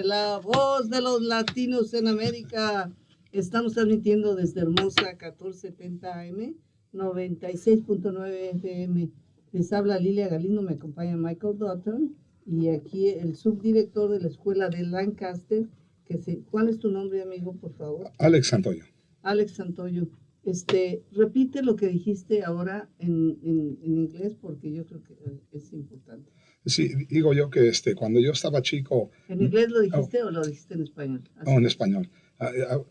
la voz de los latinos en América. Estamos transmitiendo desde hermosa 1470 AM, 96.9 FM. Les habla Lilia Galindo, me acompaña Michael Doughton y aquí el subdirector de la escuela de Lancaster. ¿Cuál es tu nombre, amigo, por favor? Alex Santoyo. Alex Santoyo. Repite lo que dijiste ahora en inglés porque yo creo que es importante. Sí, digo yo que cuando yo estaba chico... ¿En inglés lo dijiste o lo dijiste en español? En español. I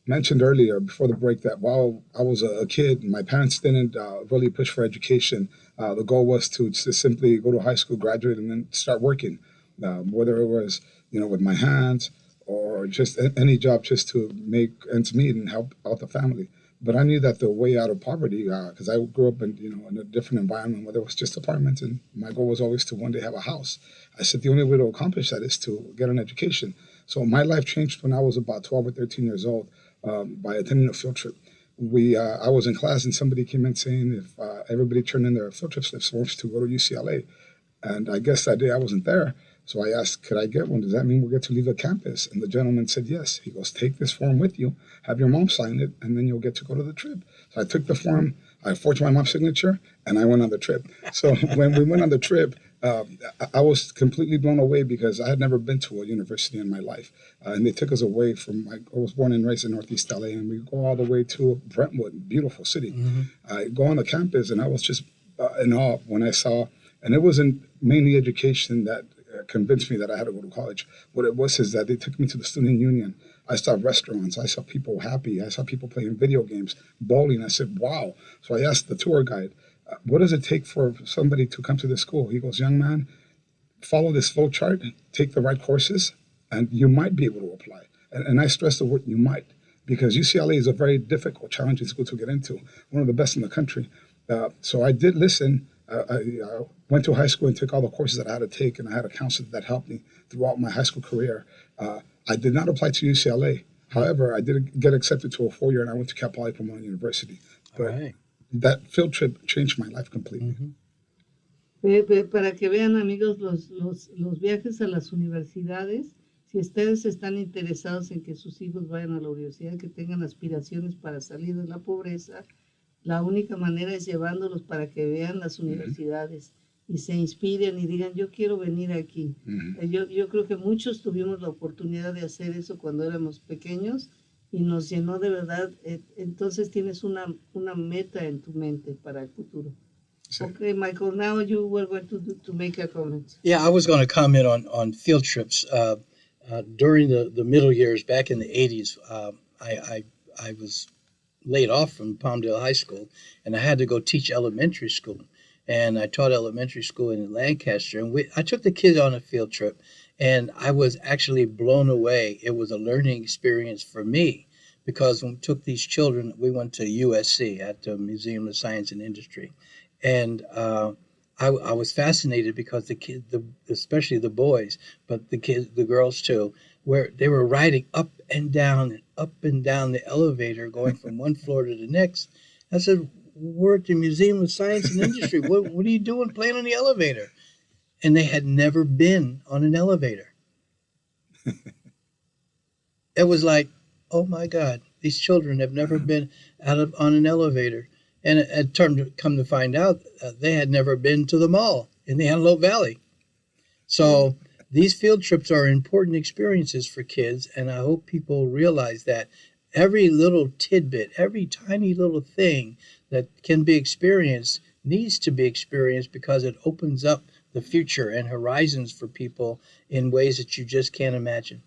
mentioned earlier before the break that while I was a kid, my parents didn't really push for education. The goal was to simply go to high school, graduate, and then start working, whether it was, with my hands or just any job just to make ends meet and help out the family. But I knew that the way out of poverty, because I grew up in a different environment where there was just apartments, and my goal was always to one day have a house. I said the only way to accomplish that is to get an education. So my life changed when I was about 12 or 13 years old by attending a field trip. I was in class and somebody came in saying if everybody turned in their field trip slips forms to go to UCLA. And I guess that day I wasn't there. So I asked, could I get one? Does that mean we'll get to leave the campus? And the gentleman said, yes. He goes, take this form with you, have your mom sign it, and then you'll get to go to the trip. So I took the form, I forged my mom's signature, and I went on the trip. So when we went on the trip, I was completely blown away because I had never been to a university in my life. And they took us away from, I was born and raised in Northeast LA, and we go all the way to Brentwood, beautiful city. Mm-hmm. I go on the campus, and I was just in awe when I saw, and it wasn't mainly education that convinced me that I had to go to college. What it was is that they took me to the student union. I saw restaurants. I saw people happy. I saw people playing video games, bowling. I said, wow. So I asked the tour guide, what does it take for somebody to come to this school? He goes, young man, follow this flow chart, take the right courses, and you might be able to apply. And I stress the word you might, because UCLA is a very difficult, challenging school to get into, one of the best in the country. So I did listen. I went to high school and took all the courses that I had to take, and I had a counselor that helped me throughout my high school career. I did not apply to UCLA. However, I did get accepted to a 4-year, and I went to Cal Poly Pomona University. But that field trip changed my life completely. Mm-hmm. Para que vean, amigos, los viajes a las universidades, si ustedes están interesados en que sus hijos vayan a la universidad, que tengan aspiraciones para salir de la pobreza, la única manera es llevándolos para que vean las universidades y se inspiren y digan, yo quiero venir aquí. Yo creo que muchos tuvimos la oportunidad de hacer eso cuando éramos pequeños y nos llenó de verdad. Entonces tienes una meta en tu mente para el futuro. Sí. Okay, Michael, now you were going to make a comment. Yeah, I was going to comment on field trips. During the middle years, back in the 80s, I was laid off from Palmdale High School, and I had to go teach elementary school. And I taught elementary school in Lancaster, and I took the kids on a field trip, and I was actually blown away. It was a learning experience for me, because when we took these children, we went to USC at the Museum of Science and Industry, and I was fascinated because the kids, especially the boys, but the girls too, where they were riding up and down the elevator, going from one floor to the next. I said, we're at the Museum of Science and Industry. What are you doing playing on the elevator? And they had never been on an elevator. It was like, oh my God, these children have never been on an elevator. And it come to find out, they had never been to the mall in the Antelope Valley. So these field trips are important experiences for kids, and I hope people realize that every little tidbit, every tiny little thing that can be experienced needs to be experienced because it opens up the future and horizons for people in ways that you just can't imagine.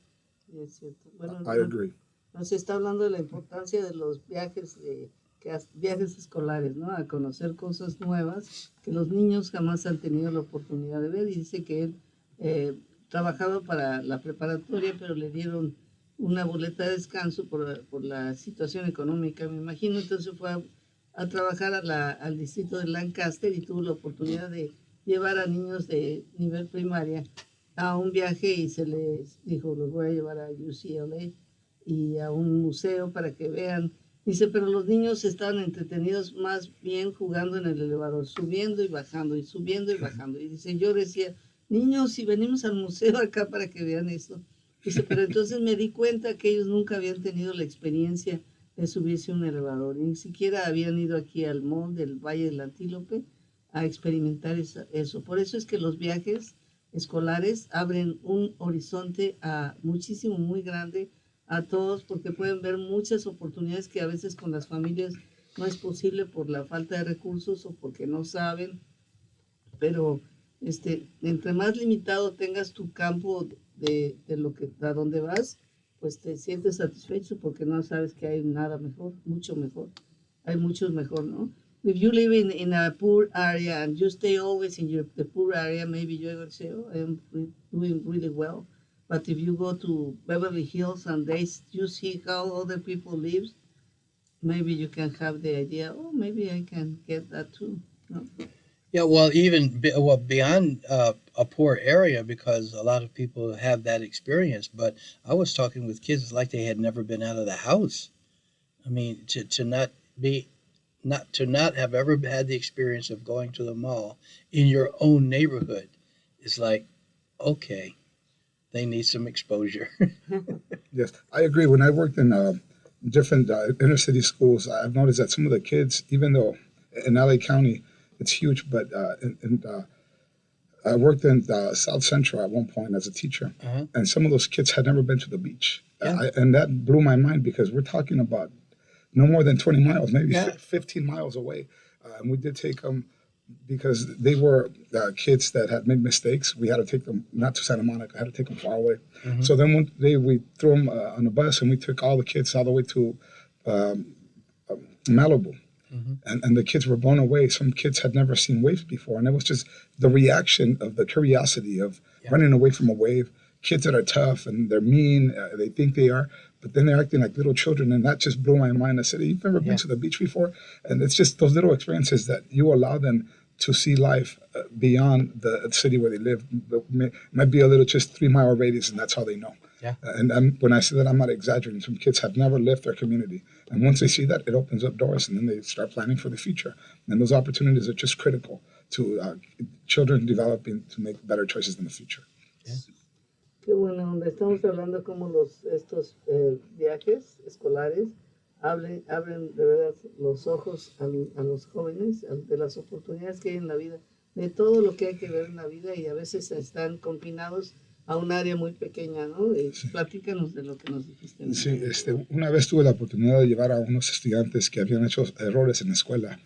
Es cierto. Bueno, I agree. Nos está hablando de la importancia de los viajes escolares, ¿no? A conocer cosas nuevas que los niños jamás han tenido la oportunidad de ver. Y dice que él trabajaba para la preparatoria, pero le dieron una boleta de descanso por la situación económica, me imagino. Entonces fue a trabajar al distrito de Lancaster y tuvo la oportunidad de llevar a niños de nivel primaria a un viaje y se les dijo, los voy a llevar a UCLA y a un museo para que vean. Dice, pero los niños estaban entretenidos más bien jugando en el elevador, subiendo y bajando, y subiendo y bajando. Y dice, yo decía, niños, si venimos al museo acá para que vean esto. Dice, pero entonces me di cuenta que ellos nunca habían tenido la experiencia de subirse a un elevador, ni siquiera habían ido aquí al mall del Valle del Antílope a experimentar eso. Por eso es que los viajes escolares abren un horizonte muchísimo, muy grande a todos, porque pueden ver muchas oportunidades que a veces con las familias no es posible por la falta de recursos o porque no saben, pero entre más limitado tengas tu campo de lo que a donde vas, pues te sientes satisfecho porque no sabes que hay nada mejor, mucho mejor. Hay muchos mejor, ¿no? If you live in a poor area and you stay always in the poor area, maybe you're going to say, oh, I'm doing really well. But if you go to Beverly Hills and you see how other people live, maybe you can have the idea, oh, maybe I can get that too. No? Yeah, well, beyond a poor area, because a lot of people have that experience. But I was talking with kids like they had never been out of the house. I mean, to not have ever had the experience of going to the mall in your own neighborhood is like, okay, they need some exposure. Yes, I agree. When I worked in different inner city schools, I've noticed that some of the kids, even though in LA County it's huge, but I worked in South Central at one point as a teacher, and some of those kids had never been to the beach. Yeah. And that blew my mind because we're talking about no more than 20 miles, maybe Yeah. 15 miles away. And we did take them because they were kids that had made mistakes. We had to take them not to Santa Monica, I had to take them far away. So then one day we threw them on a bus and we took all the kids all the way to Malibu. And the kids were blown away. Some kids had never seen waves before. And it was just the reaction of the curiosity of running away from a wave. Kids that are tough and they're mean, they think they are, but then they're acting like little children. And that just blew my mind. I said, you've never been to the beach before? And it's just those little experiences that you allow them to see life beyond the city where they live. It might be a little just 3 mile radius, and that's how they know. Yeah. And when I say that, I'm not exaggerating. Some kids have never left their community. And once they see that, it opens up doors, and then they start planning for the future. And those opportunities are just critical to children developing to make better choices in the future. Yeah. Qué buena onda. Estamos hablando como estos viajes escolares abren de verdad los ojos a los jóvenes de las oportunidades que hay en la vida, de todo lo que hay que ver en la vida, y a veces están confinados a un área muy pequeña, ¿no? Sí. Platícanos de lo que nos dijiste. Sí, una vez tuve la oportunidad de llevar a unos estudiantes que habían hecho errores en la escuela,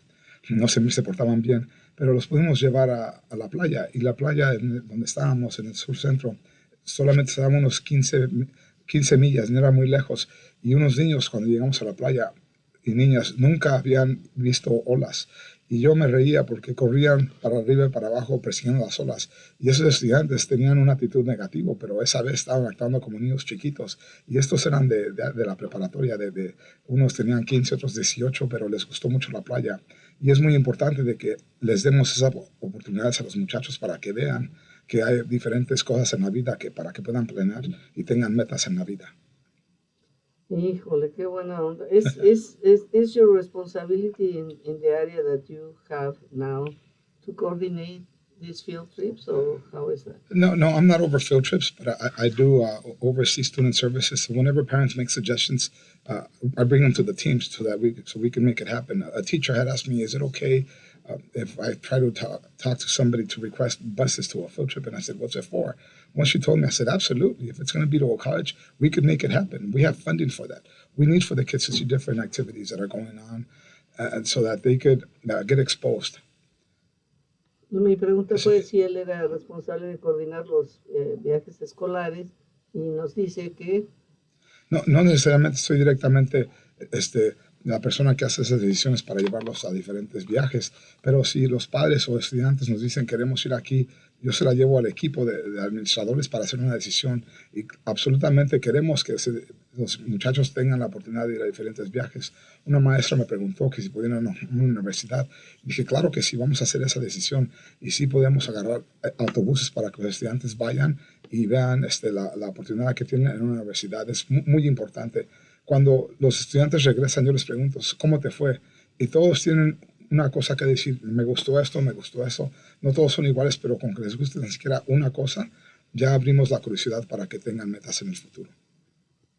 no se portaban bien, pero los pudimos llevar a la playa, y la playa donde estábamos, en el sur centro, solamente estábamos unos 15 millas, no era muy lejos, y unos niños cuando llegamos a la playa, y niñas, nunca habían visto olas, y yo me reía porque corrían para arriba y para abajo persiguiendo las olas, y esos estudiantes tenían una actitud negativa, pero esa vez estaban actuando como niños chiquitos, y estos eran de la preparatoria, unos tenían 15, otros 18, pero les gustó mucho la playa, y es muy importante de que les demos esas oportunidades a los muchachos para que vean que hay diferentes cosas en la vida para que puedan planear y tengan metas en la vida. Híjole, qué buena onda. Is your responsibility in the area that you have now to coordinate these field trips, or how is that? No, I'm not over field trips, but I do oversee student services. So whenever parents make suggestions, I bring them to the teams so we can make it happen. A teacher had asked me, is it okay if I try to talk to somebody to request buses to a field trip? And I said, what's it for? Once she told me, I said, absolutely. If it's going to be to a college, we could make it happen. We have funding for that. We need for the kids to see different activities that are going on and so that they could get exposed. Mi pregunta fue si él era responsable de coordinar los viajes escolares, y nos dice que... No necesariamente soy directamente la persona que hace esas decisiones para llevarlos a diferentes viajes, pero si los padres o estudiantes nos dicen queremos ir aquí, yo se la llevo al equipo de administradores para hacer una decisión, y absolutamente queremos que los muchachos tengan la oportunidad de ir a diferentes viajes. Una maestra me preguntó que si podían ir a una universidad. Dije, claro que sí, vamos a hacer esa decisión, y sí podemos agarrar autobuses para que los estudiantes vayan y vean la oportunidad que tienen en una universidad. Es muy importante. Cuando los estudiantes regresan, yo les pregunto, ¿cómo te fue? Y todos tienen una cosa que decir, me gustó esto, me gustó eso. No todos son iguales, pero con que les guste ni siquiera una cosa, ya abrimos la curiosidad para que tengan metas en el futuro.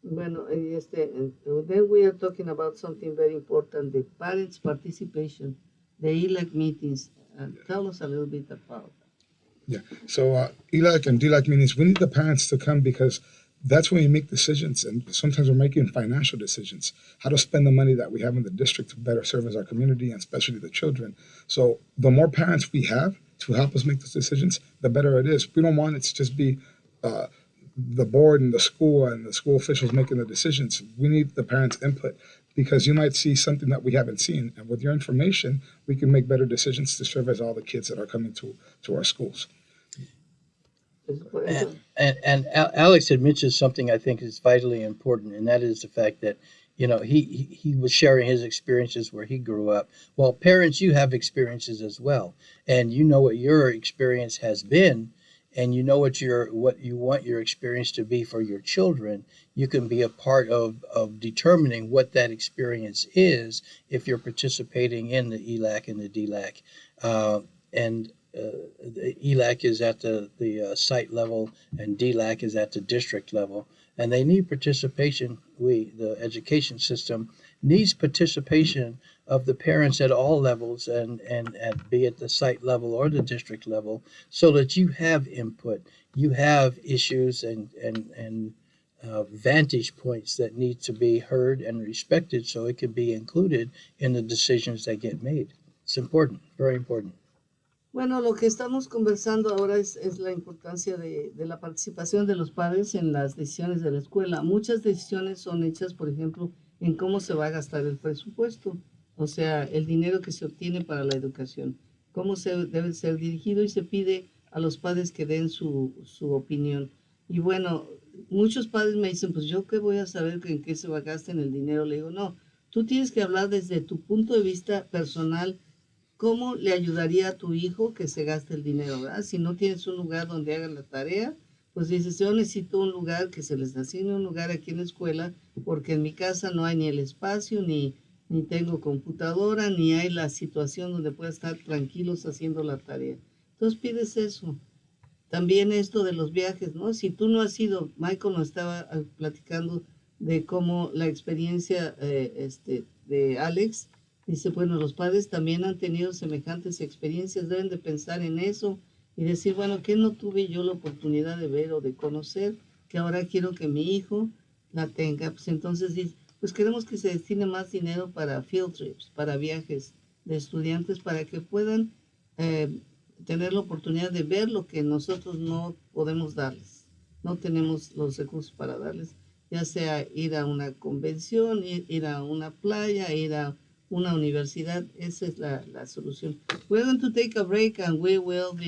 Bueno, then we are talking about something very important, the parents' participation, the ELAC meetings. Tell us a little bit about that. Yeah. So ELAC and DLAC meetings, we need the parents to come because that's when we make decisions, and sometimes we're making financial decisions, how to spend the money that we have in the district to better service our community and especially the children. So the more parents we have to help us make those decisions, the better it is. We don't want it to just be the board and the school officials making the decisions. We need the parents' input because you might see something that we haven't seen, and with your information, we can make better decisions to service all the kids that are coming to our schools. And Alex had mentioned something I think is vitally important, and that is the fact that, you know, he was sharing his experiences where he grew up. Well, parents, you have experiences as well, and you know what your experience has been, and you know what you want your experience to be for your children. You can be a part of determining what that experience is if you're participating in the ELAC and the DLAC. The ELAC is at the site level and DLAC is at the district level, and they need participation. The education system needs participation of the parents at all levels and be at the site level or the district level, so that you have input, you have issues and vantage points that need to be heard and respected so it can be included in the decisions that get made. It's important, very important. Bueno, lo que estamos conversando ahora es la importancia de la participación de los padres en las decisiones de la escuela. Muchas decisiones son hechas, por ejemplo, en cómo se va a gastar el presupuesto, o sea, el dinero que se obtiene para la educación, cómo debe ser dirigido, y se pide a los padres que den su opinión. Y bueno, muchos padres me dicen, pues yo qué voy a saber en qué se va a gastar el dinero. Le digo, no, tú tienes que hablar desde tu punto de vista personal. ¿Cómo le ayudaría a tu hijo que se gaste el dinero, verdad? Si no tienes un lugar donde hagan la tarea, pues dices, yo necesito un lugar, que se les asigne un lugar aquí en la escuela, porque en mi casa no hay ni el espacio, ni tengo computadora, ni hay la situación donde pueda estar tranquilos haciendo la tarea. Entonces pides eso. También esto de los viajes, ¿no? Si tú no has ido, Michael nos estaba platicando de cómo la experiencia de Alex. Dice, bueno, los padres también han tenido semejantes experiencias, deben de pensar en eso y decir, bueno, ¿qué no tuve yo la oportunidad de ver o de conocer, que ahora quiero que mi hijo la tenga? Pues entonces, pues queremos que se destine más dinero para field trips, para viajes de estudiantes, para que puedan tener la oportunidad de ver lo que nosotros no podemos darles. No tenemos los recursos para darles, ya sea ir a una convención, ir a una playa, ir a una universidad. Esa es la solución. We're going to take a break and we will be